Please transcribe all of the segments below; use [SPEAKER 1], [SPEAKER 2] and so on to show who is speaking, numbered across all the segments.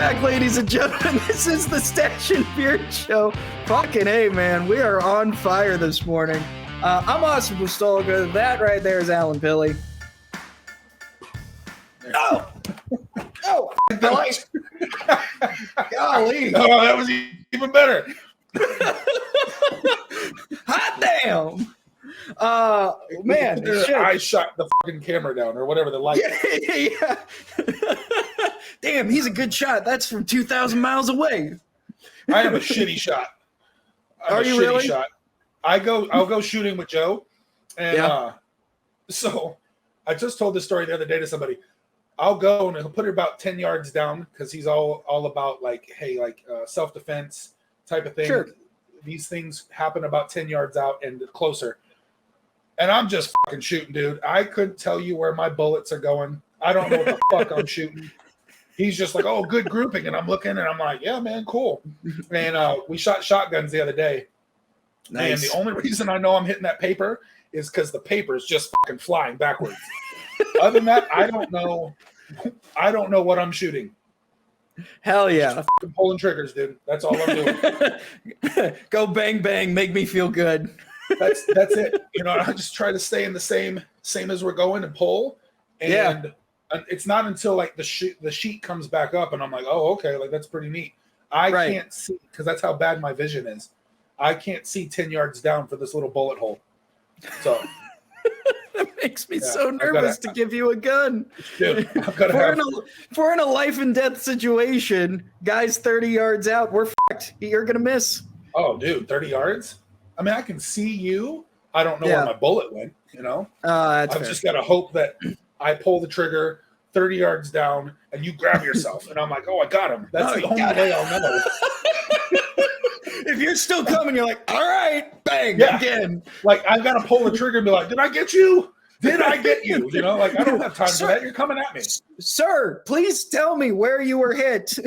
[SPEAKER 1] back, ladies and gentlemen. This is the Stache and Beard Show. Fucking hey, man. We are on fire this morning. I'm Austin Pistulka. That right there is Alan Pilley. Oh! Oh! Golly!
[SPEAKER 2] Oh, that was even better.
[SPEAKER 1] Hot damn! Man,
[SPEAKER 2] I shot the fucking camera down or whatever the light.
[SPEAKER 1] Yeah. Damn, he's a good shot. That's from 2,000 miles away.
[SPEAKER 2] I am a shitty shot.
[SPEAKER 1] Are you really?
[SPEAKER 2] Shot. I'll go shooting with Joe, and so I just told this story the other day to somebody. I'll go and he'll put it about 10 yards down because he's all about like, hey, like self-defense type of thing.
[SPEAKER 1] Sure.
[SPEAKER 2] These things happen about 10 yards out and closer. And I'm just fucking shooting, dude. I couldn't tell you where my bullets are going. I don't know what the fuck I'm shooting. He's just like, oh, good grouping. And I'm looking and I'm like, yeah, man, cool. And we shot shotguns the other day. Nice. And the only reason I know I'm hitting that paper is because the paper is just fucking flying backwards. Other than that, I don't know. I don't know what I'm shooting.
[SPEAKER 1] Hell yeah.
[SPEAKER 2] Just fucking pulling triggers, dude. That's all I'm doing.
[SPEAKER 1] Go bang, bang. Make me feel good.
[SPEAKER 2] That's it. You know, I just try to stay in the same as we're going and pull. And it's not until like the sheet comes back up and I'm like, oh, okay, like that's pretty neat. I can't see because that's how bad my vision is. I can't see 10 yards down for this little bullet hole. So
[SPEAKER 1] that makes me so nervous to give you a gun.
[SPEAKER 2] Dude,
[SPEAKER 1] if we're in a life and death situation, guys 30 yards out, we're fucked. You're gonna miss.
[SPEAKER 2] Oh, dude, 30 yards? I mean, I can see you. I don't know where my bullet went, you know? I've just got to hope that I pull the trigger 30 yards down and you grab yourself. And I'm like, oh, I got him. That's the only way I'll know.
[SPEAKER 1] If you're still coming, you're like, all right, bang, again.
[SPEAKER 2] Like, I've got to pull the trigger and be like, did I get you? Did I get you? You know, like, I don't have time for that. You're coming at me.
[SPEAKER 1] Sir, please tell me where you were hit.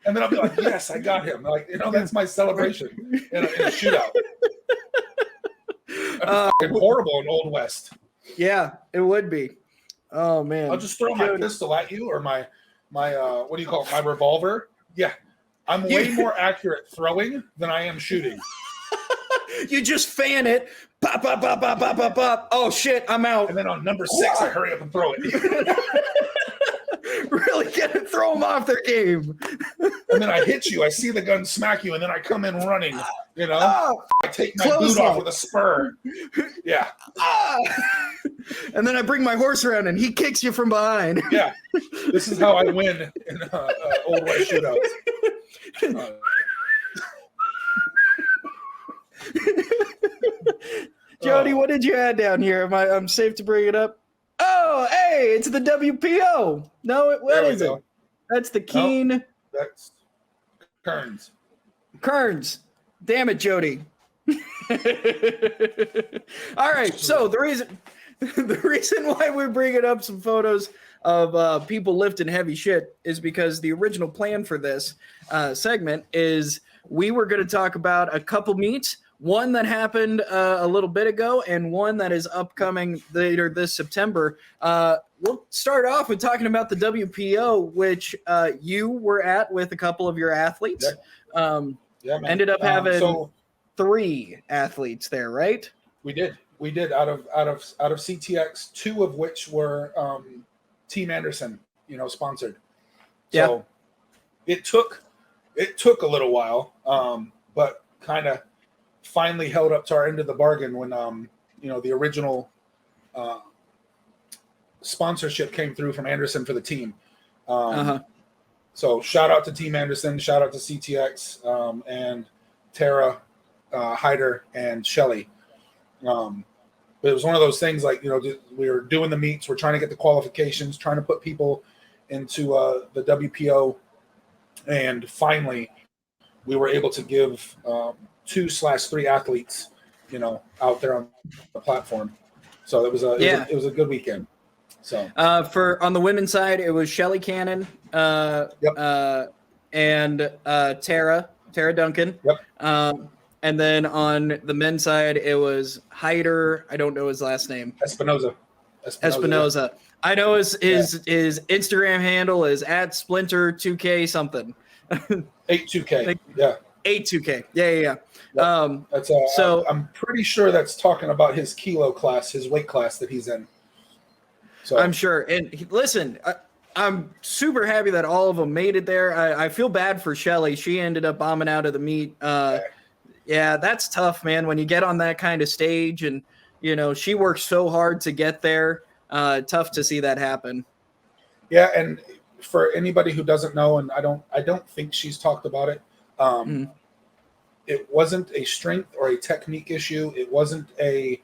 [SPEAKER 2] And then I'll be like, yes, I got him. Like, you know, that's my celebration in a shootout. That's fucking horrible in Old West.
[SPEAKER 1] Yeah, it would be. Oh, man.
[SPEAKER 2] I'll just throw my pistol at you or my what do you call it, my revolver. Yeah. I'm way more accurate throwing than I am shooting.
[SPEAKER 1] You just fan it. Pop, pop, pop, pop, pop, pop, pop. Oh, shit, I'm out.
[SPEAKER 2] And then on number 6, I hurry up and throw it.
[SPEAKER 1] Really throw them off their game.
[SPEAKER 2] And then I hit you. I see the gun smack you, and then I come in running. You know, I take my boot off with a spur. Yeah.
[SPEAKER 1] And then I bring my horse around, and he kicks you from behind.
[SPEAKER 2] Yeah. This is how I win in Old West shootouts.
[SPEAKER 1] Jody, what did you add down here? I'm safe to bring it up? Oh, hey, it's the WPO. No, what is it? That's the Keen.
[SPEAKER 2] Nope, that's Kearns.
[SPEAKER 1] Kearns. Damn it, Jody. All right, so the reason why we're bringing up some photos of people lifting heavy shit is because the original plan for this segment is we were going to talk about a couple meets. One that happened a little bit ago and one that is upcoming later this September. We'll start off with talking about the WPO, which you were at with a couple of your athletes. Ended up having 3 athletes there, right?
[SPEAKER 2] We did out of CTX, 2 of which were Team Anderson, you know, sponsored. So it took a little while, but kind of finally held up to our end of the bargain when you know, the original sponsorship came through from Anderson for the team. So shout out to Team Anderson, shout out to CTX and Tara, Hyder, and Shelly. But it was one of those things like, you know, we were doing the meets, we're trying to get the qualifications, trying to put people into the WPO, and finally we were able to give 2/3 athletes, you know, out there on the platform. So it was a good weekend. So
[SPEAKER 1] on the women's side, it was Shelly Cannon, and Tara Duncan. And then on the men's side, it was Hyder. I don't know his last name.
[SPEAKER 2] Espinoza.
[SPEAKER 1] Espinoza. I know his Instagram handle is at Splinter2K something.
[SPEAKER 2] 82K. Yeah.
[SPEAKER 1] 82K. Yeah.
[SPEAKER 2] Yep. That's so I'm pretty sure that's talking about his kilo class, his weight class that he's in. So
[SPEAKER 1] I'm sure. And listen, I'm super happy that all of them made it there. I feel bad for Shelly. She ended up bombing out of the meet. Yeah, that's tough, man. When you get on that kind of stage and, you know, she worked so hard to get there. Tough to see that happen.
[SPEAKER 2] Yeah, and for anybody who doesn't know, and I don't think she's talked about it. It wasn't a strength or a technique issue. It wasn't a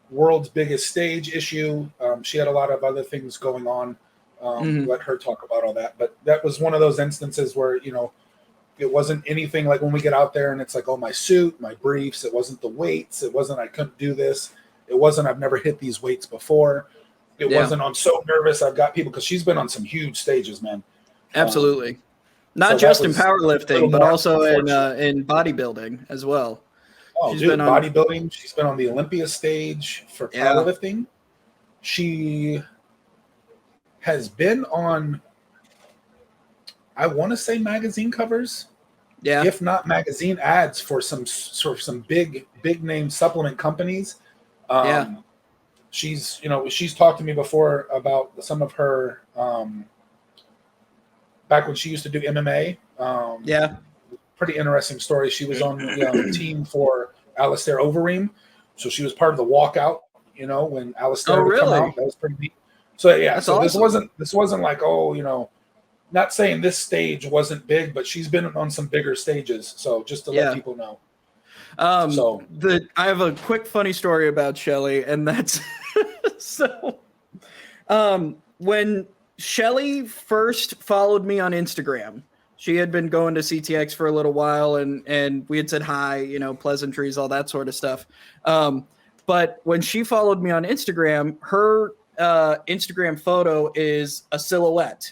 [SPEAKER 2] world's biggest stage issue. She had a lot of other things going on. Let her talk about all that. But that was one of those instances where, you know, it wasn't anything like when we get out there and it's like, oh, my suit, my briefs. It wasn't the weights. It wasn't I couldn't do this. It wasn't I've never hit these weights before. It wasn't I'm so nervous. I've got people because she's been on some huge stages, man.
[SPEAKER 1] Absolutely. Not just in powerlifting, but also in bodybuilding as well.
[SPEAKER 2] Oh, she's been bodybuilding. She's been on the Olympia stage for powerlifting. She has been on, I want to say, magazine covers. Yeah. If not magazine ads for some big name supplement companies. She's talked to me before about some of her back when she used to do MMA. Pretty interesting story. She was on the team for Alistair Overeem. So she was part of the walkout, you know, when Alistair would come out. That was pretty neat. So that's awesome. This wasn't like, oh, you know, not saying this stage wasn't big, but she's been on some bigger stages. So just to let people know.
[SPEAKER 1] I have a quick funny story about Shelly, and that's when Shelly first followed me on Instagram, she had been going to CTX for a little while and we had said hi, you know, pleasantries, all that sort of stuff. But when she followed me on Instagram, her Instagram photo is a silhouette.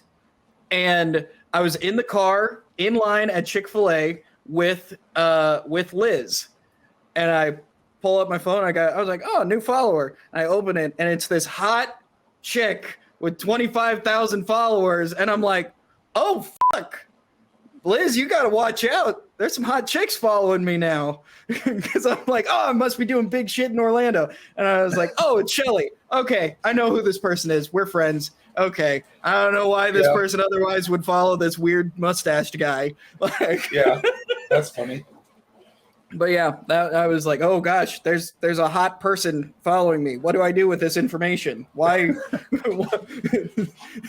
[SPEAKER 1] And I was in the car in line at Chick-fil-A with Liz. And I pull up my phone. I was like, oh, new follower. And I open it and it's this hot chick with 25,000 followers. And I'm like, oh, fuck. Liz, you got to watch out. There's some hot chicks following me now. Because I'm like, oh, I must be doing big shit in Orlando. And I was like, oh, it's Shelly. Okay, I know who this person is. We're friends. Okay, I don't know why this person otherwise would follow this weird mustached guy.
[SPEAKER 2] That's funny.
[SPEAKER 1] But I was like, oh gosh, there's a hot person following me. What do I do with this information? Why?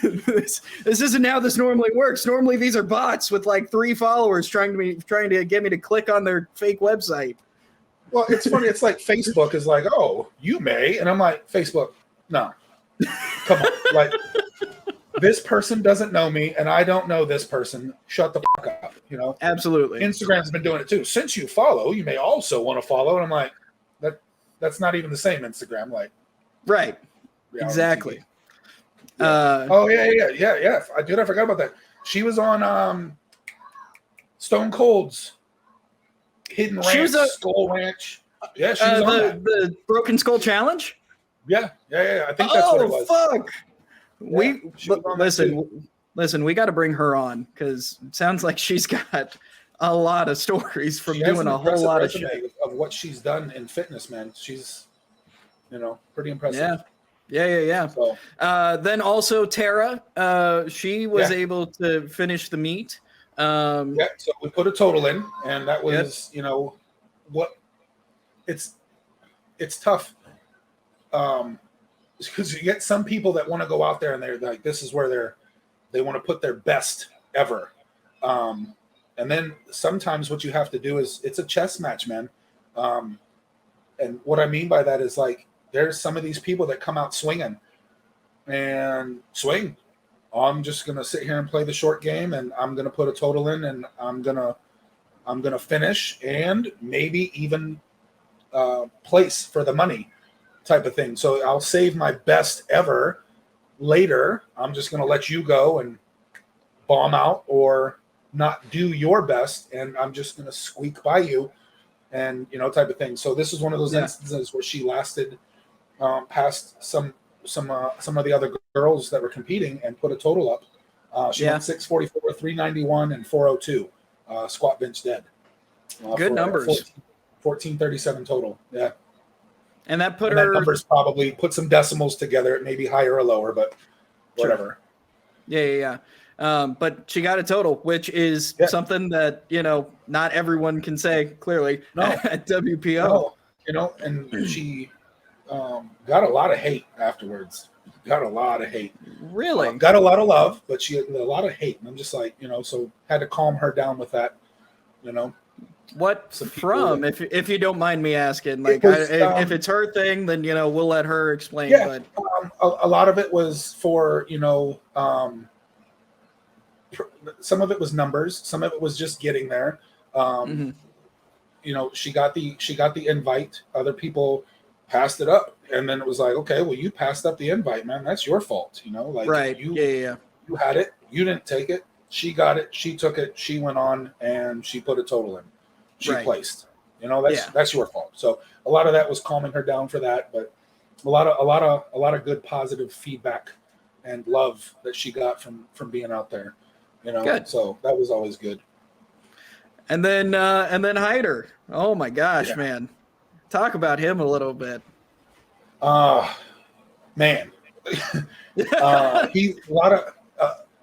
[SPEAKER 1] This isn't how this normally works. Normally these are bots with like 3 followers trying to get me to click on their fake website.
[SPEAKER 2] Well, it's funny. It's like Facebook is like, oh, you may, and I'm like, Facebook, no, come on, like. This person doesn't know me, and I don't know this person. Shut the fuck up, you know?
[SPEAKER 1] Absolutely.
[SPEAKER 2] Instagram's been doing it too. Since you follow, you may also want to follow. And I'm like, that's not even the same Instagram. Like,
[SPEAKER 1] right. Exactly.
[SPEAKER 2] Yeah. I forgot about that. She was on Stone Cold's Hidden Ranch, Skull Ranch. Yeah, she was on
[SPEAKER 1] the Broken Skull Challenge?
[SPEAKER 2] Yeah. I think that's what it was.
[SPEAKER 1] Oh, fuck. Listen, we got to bring her on because it sounds like she's got a lot of stories from doing a whole lot of shit
[SPEAKER 2] of what she's done in fitness, man. She's, pretty impressive.
[SPEAKER 1] Yeah. So, then also Tara, she was able to finish the meet.
[SPEAKER 2] So we put a total in, and that was, what it's tough. Because you get some people that want to go out there and they're like, this is where they want to put their best ever. And then sometimes what you have to do is it's a chess match, man. And what I mean by that is like, there's some of these people that come out swinging and swing. I'm just going to sit here and play the short game and I'm going to put a total in and I'm going to finish and maybe even place for the money. Type of thing. So I'll save my best ever later. I'm just going to let you go and bomb out or not do your best. And I'm just going to squeak by you and, type of thing. So this is one of those instances where she lasted past some some of the other girls that were competing and put a total up. She went 644, 391, and 402 squat bench dead.
[SPEAKER 1] Good numbers.
[SPEAKER 2] 1437 total. Yeah.
[SPEAKER 1] And that put
[SPEAKER 2] and
[SPEAKER 1] her.
[SPEAKER 2] That numbers probably put some decimals together. It may be higher or lower, but whatever.
[SPEAKER 1] Sure. Yeah. But she got a total, which is something that, not everyone can say clearly at WPO.
[SPEAKER 2] No, and she got a lot of hate afterwards. Got a lot of hate.
[SPEAKER 1] Really?
[SPEAKER 2] Got a lot of love, but she had a lot of hate. And I'm just like, so had to calm her down with that,
[SPEAKER 1] What from, if you don't mind me asking, like, if it's her thing, then, we'll let her explain.
[SPEAKER 2] Yeah,
[SPEAKER 1] but
[SPEAKER 2] a lot of it was for, some of it was numbers. Some of it was just getting there. She got the invite. Other people passed it up. And then it was like, okay, well, you passed up the invite, man. That's your fault.
[SPEAKER 1] Right.
[SPEAKER 2] You had it. You didn't take it. She got it. She took it. She went on and she put a total in. She placed. That's your fault. So a lot of that was calming her down for that, but a lot of good positive feedback and love that she got from being out there.
[SPEAKER 1] Good.
[SPEAKER 2] So that was always good.
[SPEAKER 1] And then Hyder. Oh my gosh, man. Talk about him a little bit.
[SPEAKER 2] Man.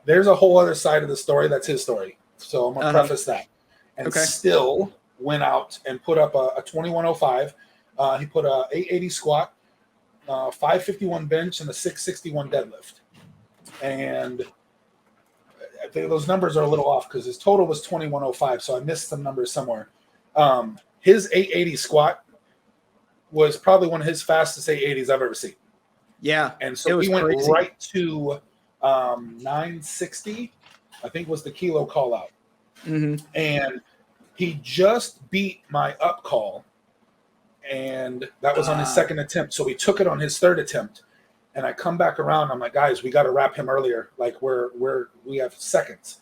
[SPEAKER 2] There's a whole other side of the story. That's his story. So I'm gonna preface that. And still went out and put up a 2105. He put a 880 squat, 551 bench, and a 661 deadlift. And I think those numbers are a little off because his total was 2105. So I missed some numbers somewhere. His 880 squat was probably one of his fastest 880s I've ever seen.
[SPEAKER 1] Yeah.
[SPEAKER 2] And so he went right to 960, I think was the kilo call out. And he just beat my up call. And that was on his second attempt. So we took it on his third attempt. And I come back around. I'm like, guys, we got to wrap him earlier. Like we have seconds.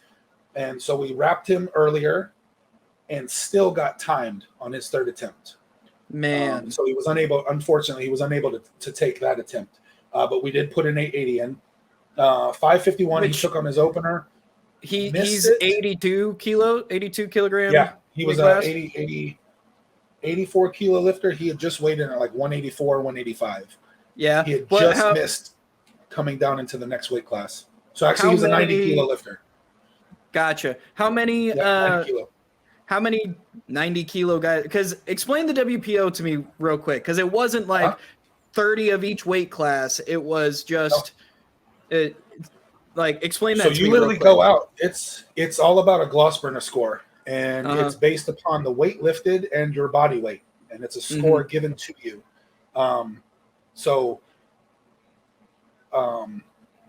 [SPEAKER 2] And so we wrapped him earlier and still got timed on his third attempt.
[SPEAKER 1] Man.
[SPEAKER 2] So unfortunately, he was unable to take that attempt. But we did put an 880 in. 551 he took on his opener.
[SPEAKER 1] He's 82 kilograms.
[SPEAKER 2] Yeah, he was a 84 kilo lifter. He had just weighed in at like 184, 185.
[SPEAKER 1] Yeah.
[SPEAKER 2] He had missed coming down into the next weight class. So actually he was a 90 kilo lifter.
[SPEAKER 1] Gotcha. How many
[SPEAKER 2] 90 kilo.
[SPEAKER 1] How many 90 kilo guys? Because explain the WPO to me real quick. Because it wasn't like 30 of each weight class. It was just explain that. So
[SPEAKER 2] you literally go out. It's all about a Glossburner score, and it's based upon the weight lifted and your body weight, and it's a score given to you.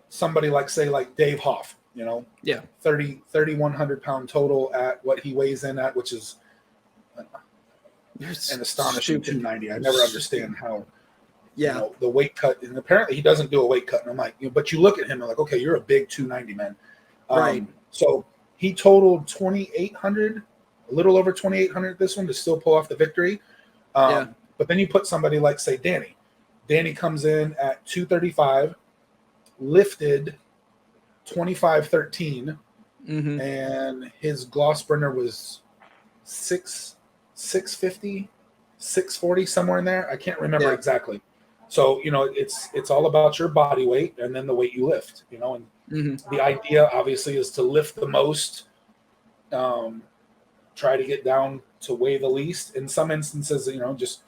[SPEAKER 2] Somebody like Dave Hoff, 3,100 pound total at what he weighs in at, which is an astonishing 290. I never understand how. The weight cut, and apparently he doesn't do a weight cut. And I'm like, but you look at him and like, okay, you're a big 290 man.
[SPEAKER 1] Right.
[SPEAKER 2] So he totaled 2,800, a little over 2,800 this one to still pull off the victory. But then you put somebody like, say, Danny. Danny comes in at 235, lifted 2513, and his Glossburner was 650, 640, somewhere in there. I can't remember exactly. So, it's all about your body weight and then the weight you lift, and the idea obviously is to lift the most, try to get down to weigh the least. In some instances, you're just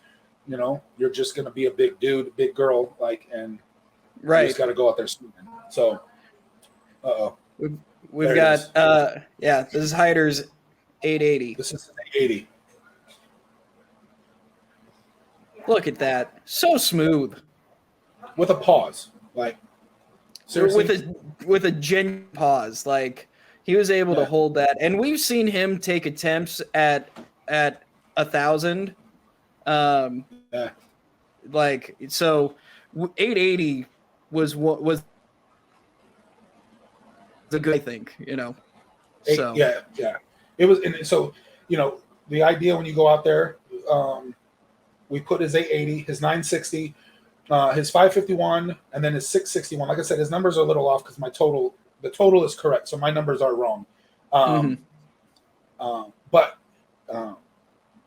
[SPEAKER 2] going to be a big dude, big girl, and you just got to go out there swimming. So,
[SPEAKER 1] we've got, this is Hyder's 880.
[SPEAKER 2] This is 880.
[SPEAKER 1] Look at that. So smooth.
[SPEAKER 2] With a pause. Like, seriously?
[SPEAKER 1] With a genuine pause. Like, he was able to hold that. And we've seen him take attempts at 1,000. Like, so 880 was a good, I think, So
[SPEAKER 2] yeah. It was, and so, the idea when you go out there, we put his 880, his 960, his 551 and then his 661. Like I said, his numbers are a little off because the total is correct, so my numbers are wrong. But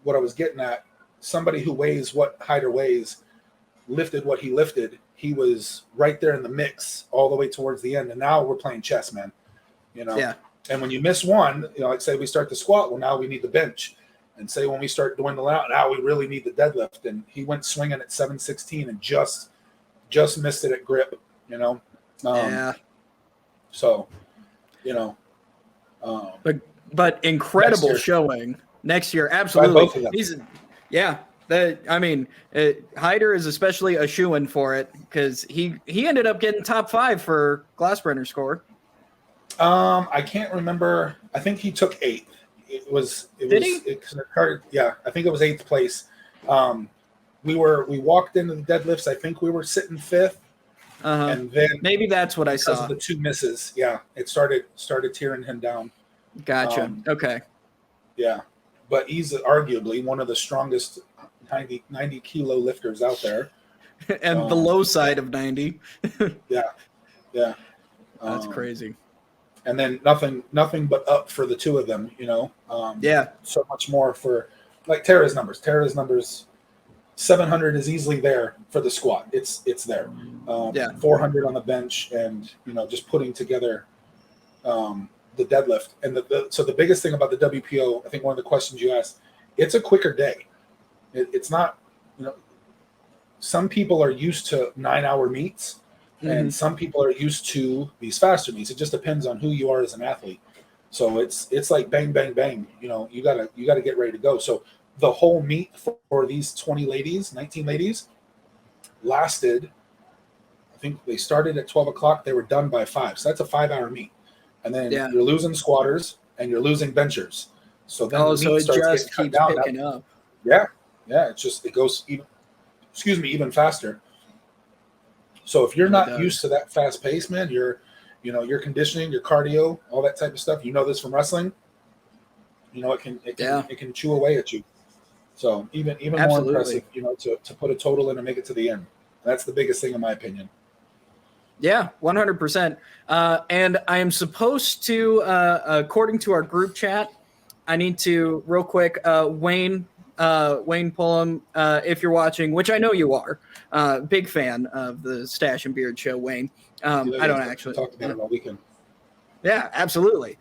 [SPEAKER 2] what I was getting at, somebody who weighs what Hyder weighs, lifted what he lifted. He was right there in the mix all the way towards the end, and now we're playing chess, man.
[SPEAKER 1] Yeah.
[SPEAKER 2] And when you miss one, like say we start the squat, well, now we need the bench. And say when we start doing the out, now we really need the deadlift. And he went swinging at 716 and just missed it at grip,
[SPEAKER 1] Yeah.
[SPEAKER 2] So,
[SPEAKER 1] but incredible showing next year. Absolutely. Hyder is especially a shoo-in for it because he ended up getting top 5 for Glassbrenner score.
[SPEAKER 2] I can't remember. I think he took 8th. Did he? I think it was 8th place. We walked into the deadlifts. I think we were sitting 5th, and then
[SPEAKER 1] maybe that's what I saw.
[SPEAKER 2] Because of the 2 misses, yeah, it started tearing him down.
[SPEAKER 1] Gotcha. Okay.
[SPEAKER 2] Yeah, but he's arguably one of the strongest 90 kilo lifters out there,
[SPEAKER 1] and the low side of 90.
[SPEAKER 2] Yeah.
[SPEAKER 1] That's crazy.
[SPEAKER 2] And then nothing but up for the 2 of them, So much more for like Tara's numbers. 700 is easily there for the squat. It's there. 400 on the bench, and just putting together the deadlift. And so the biggest thing about the WPO, I think one of the questions you asked, it's a quicker day. It's not, some people are used to 9-hour meets. And some people are used to these faster meets. It just depends on who you are as an athlete. So it's like bang, bang, bang. You gotta get ready to go. So the whole meet for these 19 ladies, lasted. I think they started at 12 o'clock. They were done by 5. So that's a 5-hour meet. And then you're losing squatters and you're losing benchers. So then
[SPEAKER 1] it just keeps picking up.
[SPEAKER 2] Yeah. It goes even faster. So if you're not used to that fast pace, man, your conditioning, your cardio, all that type of stuff, this from wrestling, it can chew away at you. So even more impressive, to put a total in and make it to the end. That's the biggest thing in my opinion.
[SPEAKER 1] Yeah, 100%. And I am supposed to, according to our group chat, I need to real quick, Wayne Pullum, if you're watching, which I know you are, big fan of the Stache and Beard show, Wayne. I don't actually
[SPEAKER 2] talk about it all weekend.
[SPEAKER 1] Yeah, absolutely.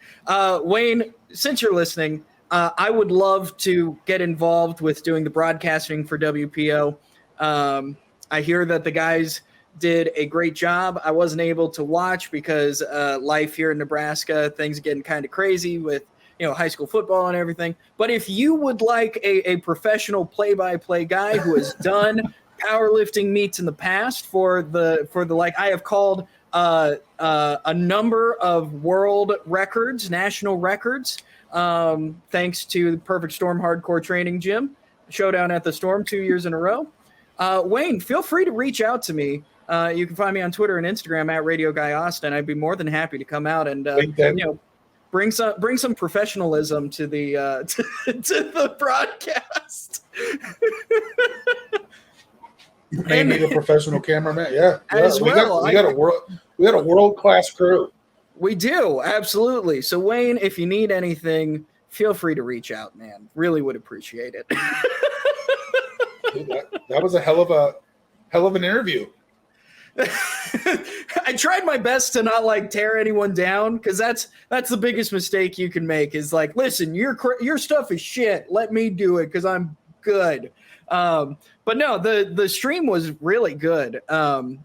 [SPEAKER 1] Wayne, since you're listening, I would love to get involved with doing the broadcasting for WPO. I hear that the guys did a great job. I wasn't able to watch because life here in Nebraska, things are getting kind of crazy with high school football and everything. But if you would like a professional play-by-play guy who has done powerlifting meets in the past for the I have called a number of world records, national records, thanks to the Perfect Storm Hardcore Training Gym showdown at the Storm 2 years in a row. Wayne, feel free to reach out to me. You can find me on Twitter and Instagram at Radio Guy Austin. I'd be more than happy to come out and bring some professionalism to the to the broadcast.
[SPEAKER 2] May need a professional cameraman. Yeah. We got a world-class crew.
[SPEAKER 1] We do, absolutely. So Wayne, if you need anything, feel free to reach out, man. Really would appreciate it.
[SPEAKER 2] Dude, that was a hell of an interview.
[SPEAKER 1] I tried my best to not tear anyone down, because that's the biggest mistake you can make is listen, your stuff is shit. Let me do it because I'm good. But no, the stream was really good. When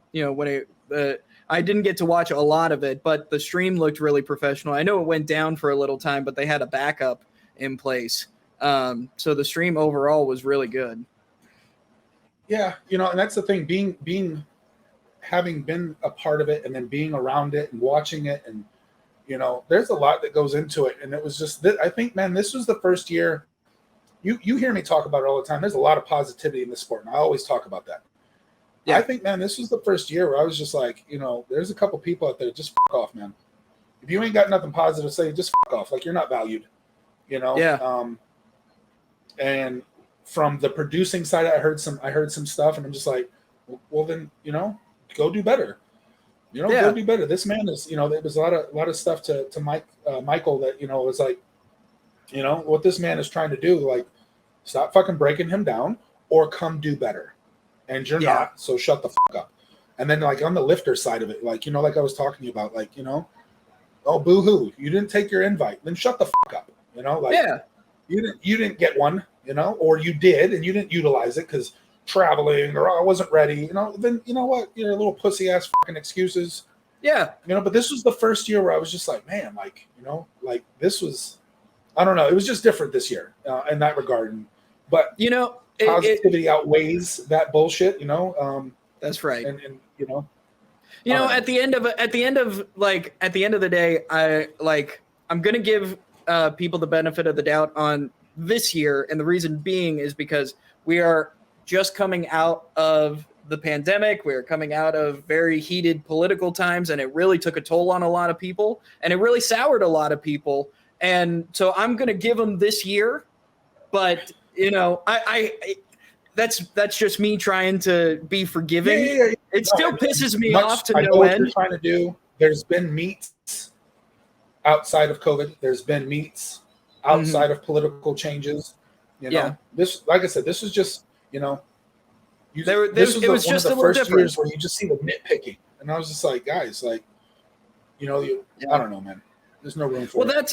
[SPEAKER 1] I didn't get to watch a lot of it, but the stream looked really professional. I know it went down for a little time, but they had a backup in place. So the stream overall was really good.
[SPEAKER 2] Yeah, and that's the thing, having been a part of it and then being around it and watching it, and there's a lot that goes into it. And it was just, I think, man, this was the first year. You hear me talk about it all the time. There's a lot of positivity in this sport, and I always talk about that. Yeah. I think, man, this was the first year where I was just there's a couple people out there, just fuck off, man. If you ain't got nothing positive to say, just fuck off. You're not valued, Yeah. And from the producing side, I heard some stuff, and I'm just like, Well, then, go do better.
[SPEAKER 1] Yeah.
[SPEAKER 2] Go do better. This man is, there was a lot of stuff to Michael that, was like, what this man is trying to do, like, stop fucking breaking him down or come do better. And you're not, so shut the fuck up. And then, like, on the lifter side of it, like, like I was talking to you about, like, oh, boo-hoo, you didn't take your invite. Then shut the fuck up, like, you didn't get one, or you did and you didn't utilize it because traveling or I wasn't ready, then you know what? You're a little pussy ass fucking excuses.
[SPEAKER 1] Yeah.
[SPEAKER 2] But this was the first year where I was just like, man, like, like this was, I don't know. It was just different this year in that regard. But, positivity outweighs that bullshit,
[SPEAKER 1] That's right.
[SPEAKER 2] And
[SPEAKER 1] at the end of the day, I'm going to give people the benefit of the doubt on this year. And the reason being is because we are just coming out of the pandemic. We're coming out of very heated political times, and it really took a toll on a lot of people, and it really soured a lot of people. And so I'm going to give them this year, but that's just me trying to be forgiving.
[SPEAKER 2] Yeah.
[SPEAKER 1] It still pisses me off to
[SPEAKER 2] I know
[SPEAKER 1] no
[SPEAKER 2] what
[SPEAKER 1] end.
[SPEAKER 2] you're trying to do. There's been meets outside of COVID. There's been meets outside of political changes. This, like I said, this is just, this was one of the first years where you just see the nitpicking, and I was just like, guys, like, I don't know, man. There's no room for it. Well,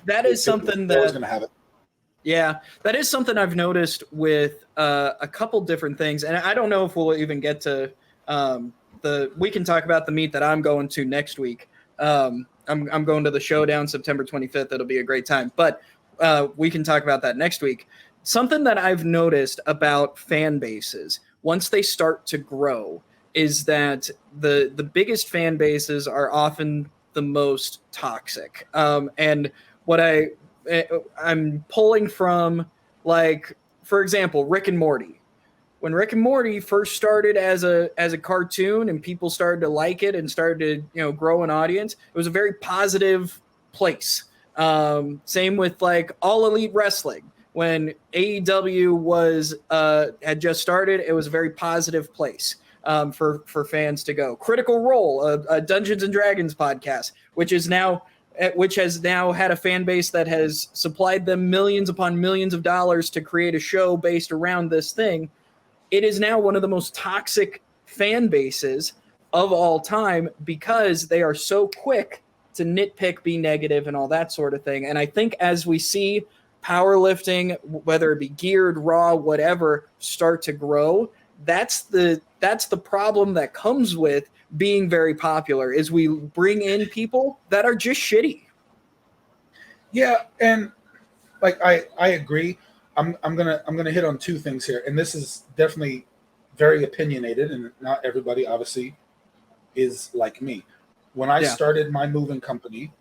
[SPEAKER 1] that is something that
[SPEAKER 2] going to have it.
[SPEAKER 1] Yeah, that is something I've noticed with a couple different things, and I don't know if we'll even get to we can talk about the meet that I'm going to next week. I'm going to the Showdown September 25th. It'll be a great time, but we can talk about that next week. Something that I've noticed about fan bases once they start to grow is that the biggest fan bases are often the most toxic. And what I'm pulling from, like, for example, Rick and Morty. When Rick and Morty first started as a cartoon and people started to like it and started to grow an audience, it was a very positive place. Same with like All Elite Wrestling. When AEW was had just started, it was a very positive place for fans to go. Critical Role, a Dungeons and Dragons podcast, which has now had a fan base that has supplied them millions upon millions of dollars to create a show based around this thing. It is now one of the most toxic fan bases of all time because they are so quick to nitpick, be negative, and all that sort of thing. And I think as we see powerlifting, whether it be geared, raw, whatever, start to grow, that's the problem that comes with being very popular, is we bring in people that are just shitty.
[SPEAKER 2] Yeah, and like I agree. I'm gonna hit on two things here, and this is definitely very opinionated, and not everybody obviously is like me. When I started my moving company,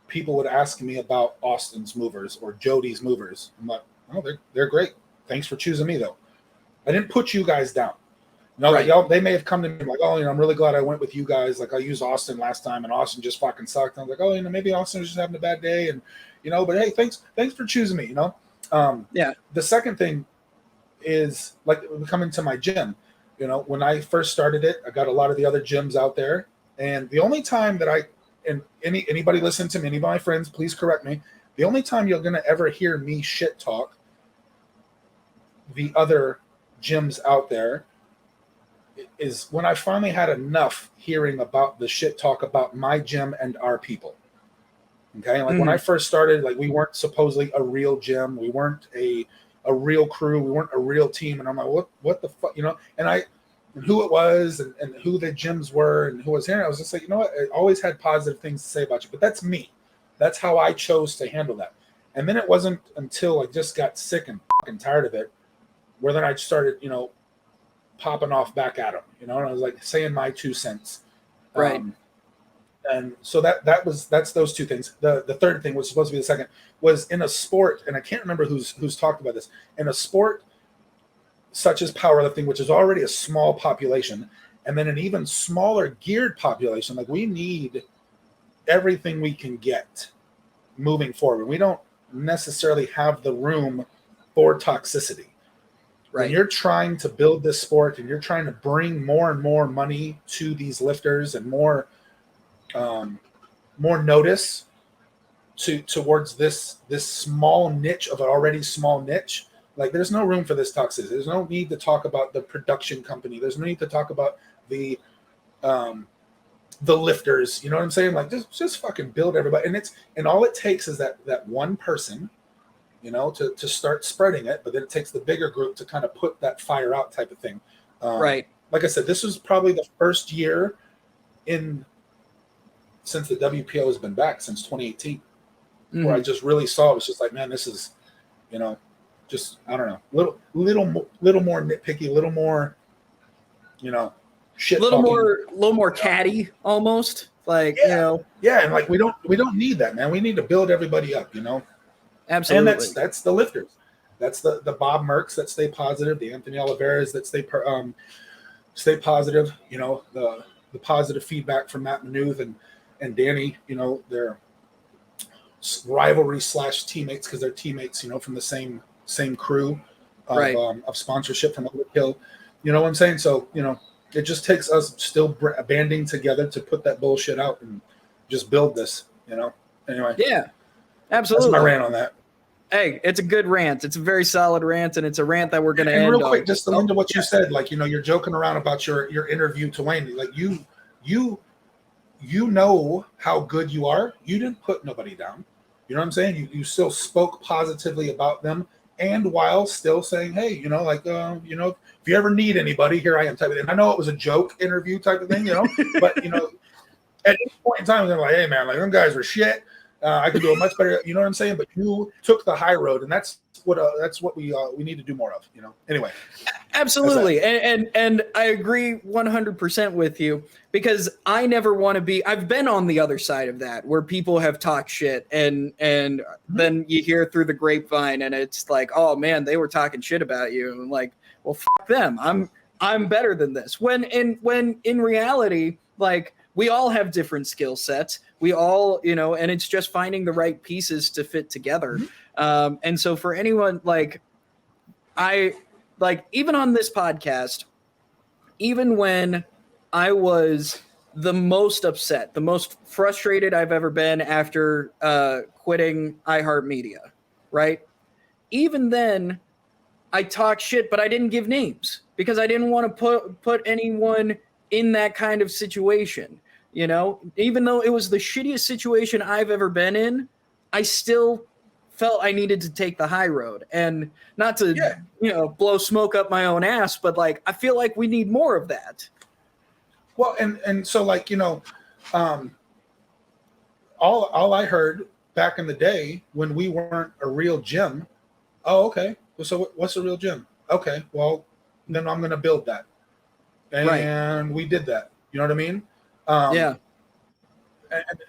[SPEAKER 2] people would ask me about Austin's movers or Jody's movers. I'm like, oh, they're great. Thanks for choosing me, though. I didn't put you guys down. Like y'all, they may have come to me like, oh, I'm really glad I went with you guys. Like, I used Austin last time, and Austin just fucking sucked. And I was like, oh, maybe Austin was just having a bad day, and but hey, thanks for choosing me. The second thing is like coming to my gym. When I first started it, I got a lot of the other gyms out there, and the only time that and anybody listen to me, any of my friends, please correct me. The only time you're gonna ever hear me shit talk the other gyms out there is when I finally had enough hearing about the shit talk about my gym and our people. Okay, like when I first started, like we weren't supposedly a real gym, we weren't a real crew, we weren't a real team, and I'm like, what the fuck, and who it was and who the gyms were and who was here. I was just like, I always had positive things to say about you, but that's me. That's how I chose to handle that. And then it wasn't until I just got sick and fucking tired of it, where then I started, popping off back at them, and I was like saying my 2 cents.
[SPEAKER 1] Right.
[SPEAKER 2] And so that's those two things. The third thing was supposed to be the second was in a sport, and I can't remember who's talked about this, in a sport such as powerlifting, which is already a small population, and then an even smaller geared population. Like, we need everything we can get moving forward. We don't necessarily have the room for toxicity, When you're trying to build this sport and you're trying to bring more and more money to these lifters and more notice towards this small niche of an already small niche, like there's no room for this toxicity. There's no need to talk about the production company. There's no need to talk about the lifters. You know what I'm saying? Like just fucking build everybody. And all it takes is that one person, you know, to start spreading it, but then it takes the bigger group to kind of put that fire out type of thing. Like I said, this was probably the first year since the WPO has been back since 2018, where I just really saw it was just like, man, this is, you know, just, I don't know, little more nitpicky, a little more, you know, shit.
[SPEAKER 1] A little more catty almost, like, you know.
[SPEAKER 2] Yeah, and like we don't need that, man. We need to build everybody up, you know.
[SPEAKER 1] Absolutely.
[SPEAKER 2] And that's the lifters. That's the Bob Merks that stay positive, the Anthony Oliveras that stay positive, you know, the positive feedback from Matt Manuth and Danny, you know, their rivalry / teammates, because they're teammates, you know, from the same crew of sponsorship from Overkill. You know what I'm saying? So, you know, it just takes us still banding together to put that bullshit out and just build this, you know. Anyway.
[SPEAKER 1] Yeah, absolutely.
[SPEAKER 2] That's my rant on that.
[SPEAKER 1] Hey, it's a good rant. It's a very solid rant, and it's a rant that we're going to end
[SPEAKER 2] real quick,
[SPEAKER 1] on.
[SPEAKER 2] just to lend to what you said, like, you know, you're joking around about your interview to Wayne. Like, you know how good you are. You didn't put nobody down. You know what I'm saying? You still spoke positively about them, and while still saying, hey, you know, like, you know, if you ever need anybody, here I am type of thing. I know it was a joke interview type of thing, you know, but, you know, at this point in time, they're like, hey, man, like, them guys were shit. I could do a much better, you know what I'm saying? But you took the high road, and that's what we need to do more of, you know. Anyway,
[SPEAKER 1] absolutely, and I agree 100% with you, because I never want to be. I've been on the other side of that, where people have talked shit, and then you hear through the grapevine, and it's like, oh man, they were talking shit about you, and like, well, fuck them. I'm better than this. When in reality, like, we all have different skill sets. We all, you know, and it's just finding the right pieces to fit together. And so for anyone, like, even on this podcast, even when I was the most upset, the most frustrated I've ever been after quitting iHeartMedia, right? Even then, I talked shit, but I didn't give names because I didn't want to put anyone in that kind of situation. You know, even though it was the shittiest situation I've ever been in, I still felt I needed to take the high road, and not to, you know, blow smoke up my own ass, but like, I feel like we need more of that.
[SPEAKER 2] Well, and so, like, you know, all I heard back in the day when we weren't a real gym. Oh, okay. So what's a real gym? Okay, well, then I'm going to build that. And we did that. You know what I mean? And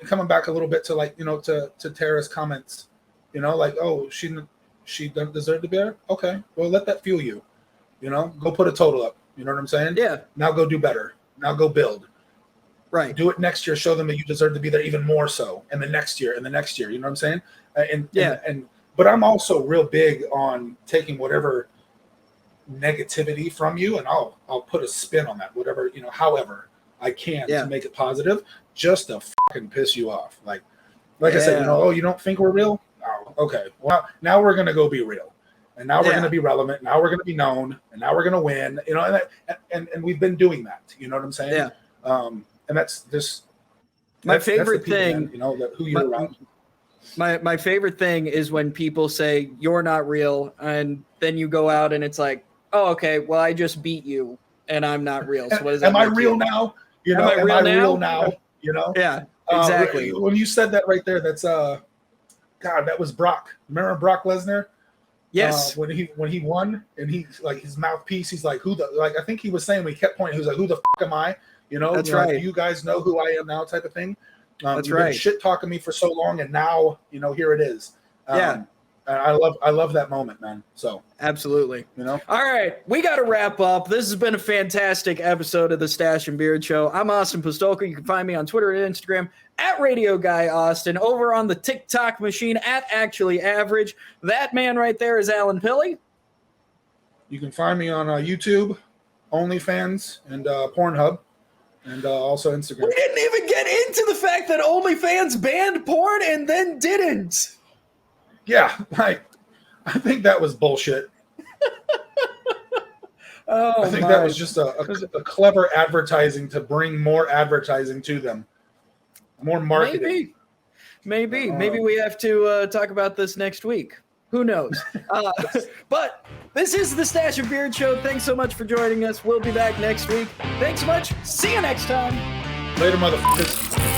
[SPEAKER 2] coming back a little bit to, like, you know, to Tara's comments, you know, like, oh, she doesn't deserve to be there. Okay, well, let that fuel you. You know, go put a total up. You know what I'm saying?
[SPEAKER 1] Yeah.
[SPEAKER 2] Now go do better. Now go build.
[SPEAKER 1] Right.
[SPEAKER 2] Do it next year. Show them that you deserve to be there even more so. And the next year, and the next year. You know what I'm saying? But I'm also real big on taking whatever negativity from you, and I'll put a spin on that, whatever, you know, however I can to make it positive, just to fucking piss you off. Like I said, you know, oh, you don't think we're real? Oh, okay. Well, now we're gonna go be real, and now we're gonna be relevant. Now we're gonna be known, and now we're gonna win. You know, and we've been doing that. You know what I'm saying?
[SPEAKER 1] Yeah.
[SPEAKER 2] And that's just
[SPEAKER 1] my favorite
[SPEAKER 2] people,
[SPEAKER 1] thing.
[SPEAKER 2] Man, you know, who you're around.
[SPEAKER 1] My favorite thing is when people say you're not real, and then you go out and it's like, oh, okay, well, I just beat you and I'm not real. So what does that
[SPEAKER 2] Am I
[SPEAKER 1] make
[SPEAKER 2] real
[SPEAKER 1] you?
[SPEAKER 2] now? You know, am I real now? You know?
[SPEAKER 1] Yeah, exactly.
[SPEAKER 2] When you said that right there, that's God, that was Brock. Remember Brock Lesnar?
[SPEAKER 1] Yes.
[SPEAKER 2] When he won, and he, like, his mouthpiece, he's like, I think he was saying, when he kept pointing, he was like, who the fuck am I? You know,
[SPEAKER 1] that's
[SPEAKER 2] right.
[SPEAKER 1] Like,
[SPEAKER 2] do you guys know who I am now, type of thing.
[SPEAKER 1] That's
[SPEAKER 2] you've
[SPEAKER 1] right.
[SPEAKER 2] been shit talking me for so long, and now, you know, here it is. And I love that moment, man. So
[SPEAKER 1] absolutely,
[SPEAKER 2] you know.
[SPEAKER 1] All right, we got to wrap up. This has been a fantastic episode of the Stache and Beard Show. I'm Austin Pistulka. You can find me on Twitter and Instagram at Radio Guy Austin. Over on the TikTok machine at Actually Average. That man right there is Alan Pilley.
[SPEAKER 2] You can find me on YouTube, OnlyFans, and Pornhub, and also Instagram.
[SPEAKER 1] We didn't even get into the fact that OnlyFans banned porn and then didn't.
[SPEAKER 2] Yeah, I think that was bullshit. I think that was just a clever advertising to bring more advertising to them, more marketing.
[SPEAKER 1] Maybe we have to talk about this next week. Who knows? But this is the Stache of Beard Show. Thanks so much for joining us. We'll be back next week. Thanks so much. See you next time.
[SPEAKER 2] Later, motherfuckers.